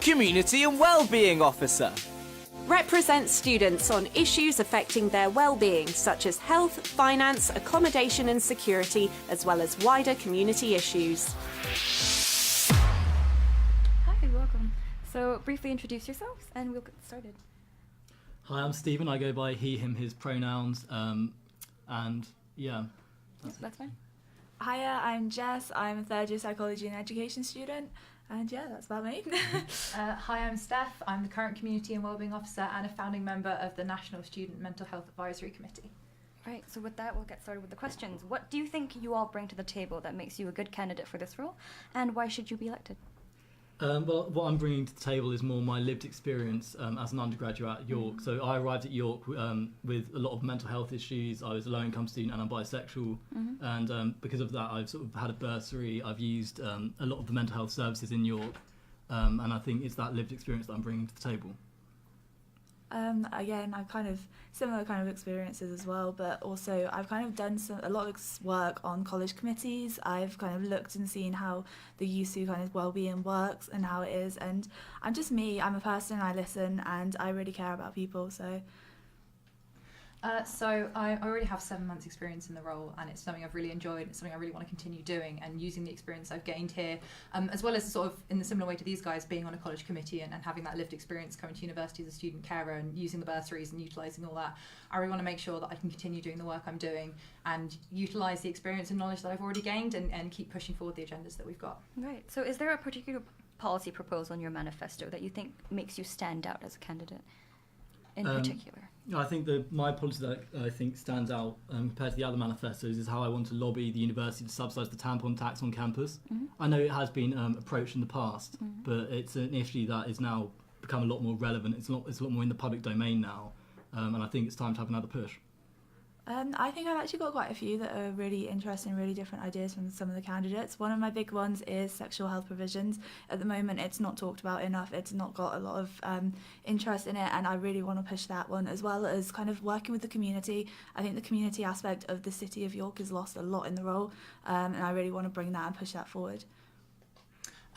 Community and Wellbeing Officer. Represents students on issues affecting their well-being, such as health, finance, accommodation and security, as well as wider community issues. Hi, welcome. So briefly introduce yourselves and we'll get started. Hi, I'm Stephen. I go by he, him, his pronouns, and yeah. That's fine. Hiya, I'm Jess. I'm a third year psychology and education student. And yeah, that's about me. Hi, I'm Steph. I'm the current Community and Wellbeing Officer and a founding member of the National Student Mental Health Advisory Committee. Right, so with that, we'll get started with the questions. What do you think you all bring to the table that makes you a good candidate for this role, and why should you be elected? Well, what I'm bringing to the table is more my lived experience as an undergraduate at York. So I arrived at York with a lot of mental health issues. I was a low-income student and I'm bisexual. And because of that, I've sort of had a bursary. I've used a lot of the mental health services in York. And I think it's that lived experience that I'm bringing to the table. Again, I've kind of similar kind of experiences as well, but also I've kind of done a lot of work on college committees. I've kind of looked and seen how the YUSU kind of wellbeing works and how it is, and I'm just me. I'm a person. I listen and I really care about people. So I already have 7 months experience in the role, and it's something I've really enjoyed. It's something I really want to continue doing, and using the experience I've gained here, as well as sort of in the similar way to these guys, being on a college committee and having that lived experience coming to university as a student carer and using the bursaries and utilising all that. I really want to make sure that I can continue doing the work I'm doing and utilise the experience and knowledge that I've already gained and keep pushing forward the agendas that we've got. Right, so is there a particular policy proposal in your manifesto that you think makes you stand out as a candidate in particular? I think my policy that I think stands out compared to the other manifestos is how I want to lobby the university to subsidise the tampon tax on campus. I know it has been approached in the past, but it's an issue that is now become a lot more relevant. It's a lot more in the public domain now, and I think it's time to have another push. I think I've actually got quite a few that are really interesting, really different ideas from some of the candidates. One of my big ones is sexual health provisions. At the moment, it's not talked about enough. It's not got a lot of interest in it, and I really want to push that one, as well as kind of working with the community. I think the community aspect of the city of York is lost a lot in the role, and I really want to bring that and push that forward.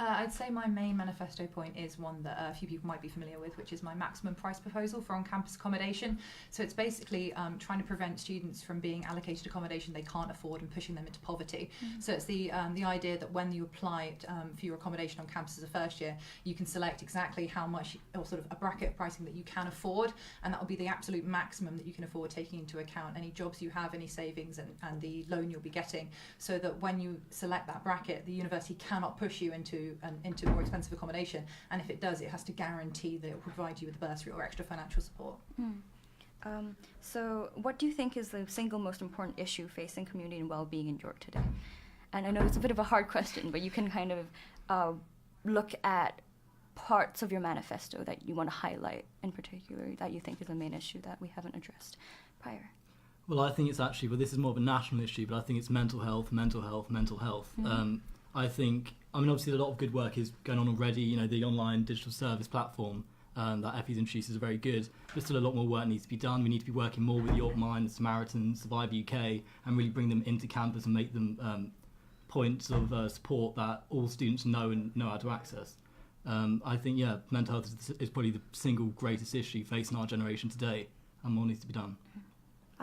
I'd say my main manifesto point is one that a few people might be familiar with, which is my maximum price proposal for on-campus accommodation. So it's basically trying to prevent students from being allocated accommodation they can't afford and pushing them into poverty. So it's the idea that when you apply for your accommodation on campus as a first year, you can select exactly how much, or sort of a bracket of pricing that you can afford, and that will be the absolute maximum that you can afford, taking into account any jobs you have, any savings, and the loan you'll be getting, so that when you select that bracket, the university cannot push you into more expensive accommodation, and if it does, it has to guarantee that it will provide you with bursary or extra financial support. So what do you think is the single most important issue facing community and well-being in York today? And I know it's a bit of a hard question, but you can kind of look at parts of your manifesto that you want to highlight in particular that you think is the main issue that we haven't addressed prior. Well, I think it's actually, this is more of a national issue, but I think it's mental health. I mean, obviously a lot of good work is going on already. You know, the online digital service platform that Effie's introduced is very good, but still a lot more work needs to be done. We need to be working more with York Mind, the Samaritans, Survive UK, and really bring them into campus and make them points of support that all students know and know how to access. I think, mental health is probably the single greatest issue facing our generation today, and more needs to be done.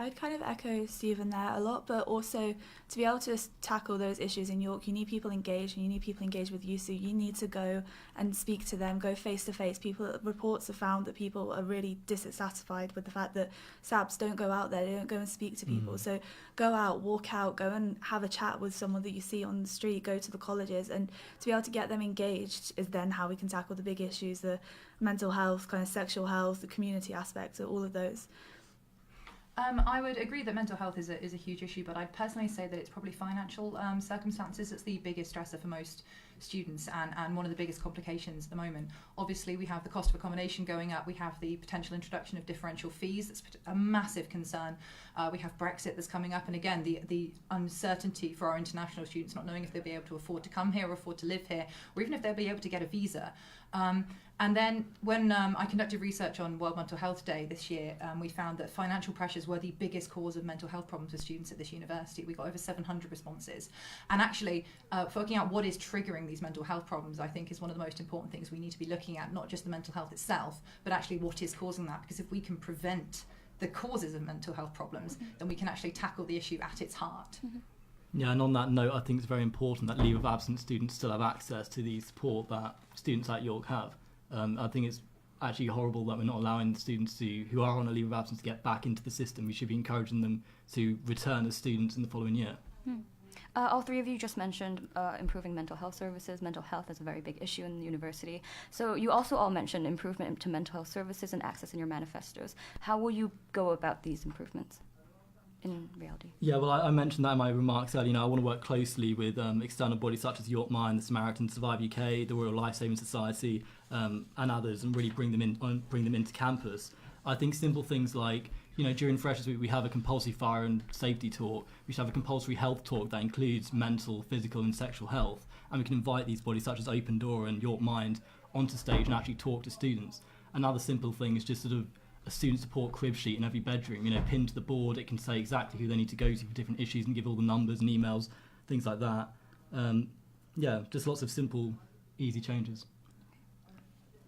I'd kind of echo Stephen there a lot, but also to be able to tackle those issues in York, you need people engaged, and you need people engaged with YUSU. You need to go and speak to them, go face to face. Reports have found that people are really dissatisfied with the fact that SABs don't go out there, they don't go and speak to people. So go out, walk out, go and have a chat with someone that you see on the street, go to the colleges, and to be able to get them engaged is then how we can tackle the big issues, the mental health, kind of sexual health, the community aspects, all of those. I would agree that mental health is a huge issue, but I'd personally say that it's probably financial circumstances that's the biggest stressor for most students and one of the biggest complications at the moment. Obviously, we have the cost of accommodation going up, we have the potential introduction of differential fees, that's a massive concern. We have Brexit that's coming up, and again, the uncertainty for our international students not knowing if they'll be able to afford to come here or afford to live here, or even if they'll be able to get a visa. And then when I conducted research on World Mental Health Day this year, we found that financial pressures were the biggest cause of mental health problems with students at this university. We got over 700 responses. And actually, working out what is triggering these mental health problems, I think, is one of the most important things we need to be looking at, not just the mental health itself, but actually what is causing that. Because if we can prevent the causes of mental health problems, then we can actually tackle the issue at its heart. Yeah, and on that note, I think it's very important that leave of absence students still have access to the support that students at York have. I think it's actually horrible that we're not allowing students who are on a leave of absence to get back into the system. We should be encouraging them to return as students in the following year. All three of you just mentioned improving mental health services. Mental health is a very big issue in the university. So you also all mentioned improvement to mental health services and access in your manifestos. How will you go about these improvements in reality? Yeah, well, I mentioned that in my remarks earlier. I want to work closely with external bodies such as York Mind, the Samaritan, Survive UK, the Royal Lifesaving Society, and others, and really bring them into campus. I think simple things like, during Freshers Week we have a compulsory fire and safety talk. We should have a compulsory health talk that includes mental, physical and sexual health, and we can invite these bodies such as Open Door and York Mind onto stage and actually talk to students. Another simple thing is just sort of a student support crib sheet in every bedroom, pinned to the board. It can say exactly who they need to go to for different issues and give all the numbers and emails, things like that. Just lots of simple, easy changes.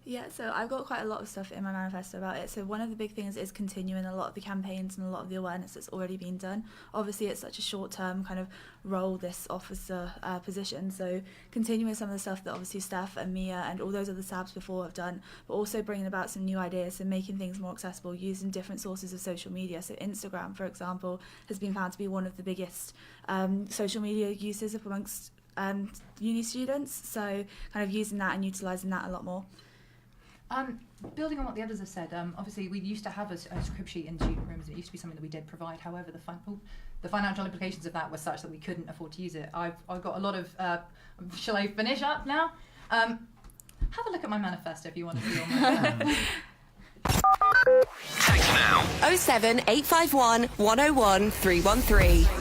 Yeah, so I've got quite a lot of stuff in my manifesto about it. So one of the big things is continuing a lot of the campaigns and a lot of the awareness that's already been done. Obviously, it's such a short-term kind of role, this officer position. So continuing some of the stuff that obviously Steph and Mia and all those other SABs before have done, but also bringing about some new ideas and making things more accessible, using different sources of social media. So Instagram, for example, has been found to be one of the biggest social media uses amongst uni students. So kind of using that and utilising that a lot more. Building on what the others have said, obviously we used to have a crib sheet in student rooms. It used to be something that we did provide. However, the financial implications of that were such that we couldn't afford to use it. I've got a lot of... shall I finish up now? Have a look at my manifesto if you want to see all my... Text now 07 851 101 313.